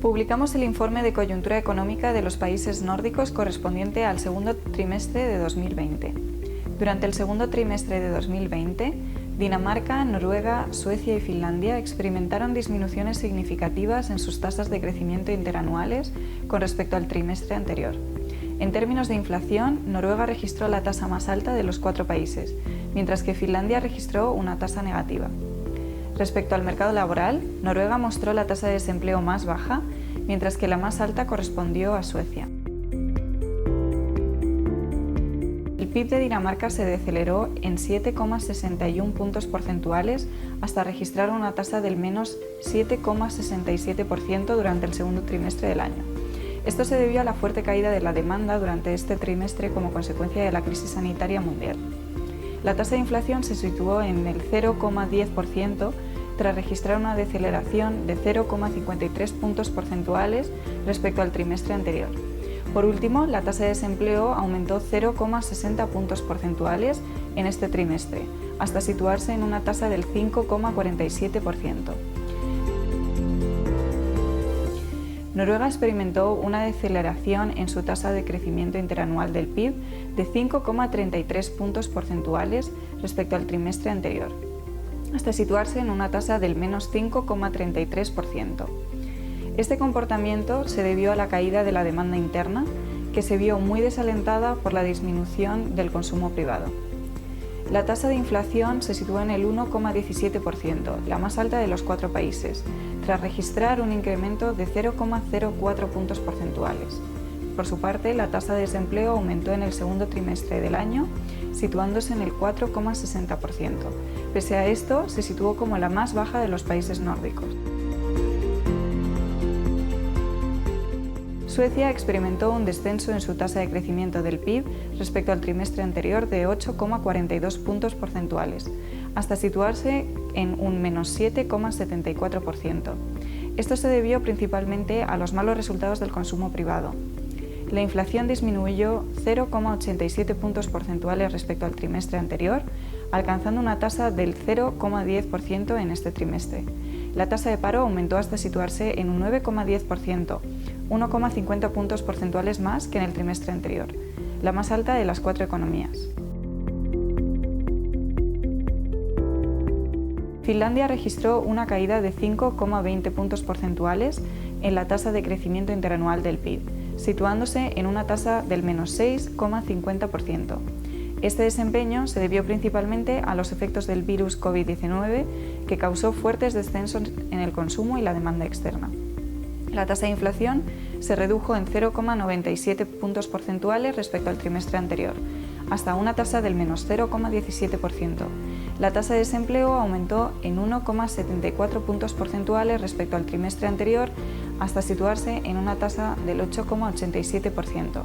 Publicamos el informe de coyuntura económica de los países nórdicos correspondiente al segundo trimestre de 2020. Durante el segundo trimestre de 2020, Dinamarca, Noruega, Suecia y Finlandia experimentaron disminuciones significativas en sus tasas de crecimiento interanuales con respecto al trimestre anterior. En términos de inflación, Noruega registró la tasa más alta de los 4 países, mientras que Finlandia registró una tasa negativa. Respecto al mercado laboral, Noruega mostró la tasa de desempleo más baja, mientras que la más alta correspondió a Suecia. El PIB de Dinamarca se deceleró en 7,61 puntos porcentuales hasta registrar una tasa del menos 7,67% durante el segundo trimestre del año. Esto se debió a la fuerte caída de la demanda durante este trimestre como consecuencia de la crisis sanitaria mundial. La tasa de inflación se situó en el 0,10% tras registrar una deceleración de 0,53 puntos porcentuales respecto al trimestre anterior. Por último, la tasa de desempleo aumentó 0,60 puntos porcentuales en este trimestre, hasta situarse en una tasa del 5,47%. Noruega experimentó una deceleración en su tasa de crecimiento interanual del PIB de 5,33 puntos porcentuales respecto al trimestre anterior, hasta situarse en una tasa del menos 5,33%. Este comportamiento se debió a la caída de la demanda interna, que se vio muy desalentada por la disminución del consumo privado. La tasa de inflación se situó en el 1,17%, la más alta de los 4 países, tras registrar un incremento de 0,04 puntos porcentuales. Por su parte, la tasa de desempleo aumentó en el segundo trimestre del año, situándose en el 4,60%. Pese a esto, se situó como la más baja de los países nórdicos. Suecia experimentó un descenso en su tasa de crecimiento del PIB respecto al trimestre anterior de 8,42 puntos porcentuales, hasta situarse en un menos 7,74%. Esto se debió principalmente a los malos resultados del consumo privado. La inflación disminuyó 0,87 puntos porcentuales respecto al trimestre anterior, alcanzando una tasa del 0,10% en este trimestre. La tasa de paro aumentó hasta situarse en un 9,10%, 1,50 puntos porcentuales más que en el trimestre anterior, la más alta de las 4 economías. Finlandia registró una caída de 5,20 puntos porcentuales en la tasa de crecimiento interanual del PIB, situándose en una tasa del menos 6,50%. Este desempeño se debió principalmente a los efectos del virus COVID-19, que causó fuertes descensos en el consumo y la demanda externa. La tasa de inflación se redujo en 0,97 puntos porcentuales respecto al trimestre anterior, hasta una tasa del menos 0,17%. La tasa de desempleo aumentó en 1,74 puntos porcentuales respecto al trimestre anterior, hasta situarse en una tasa del 8,87%.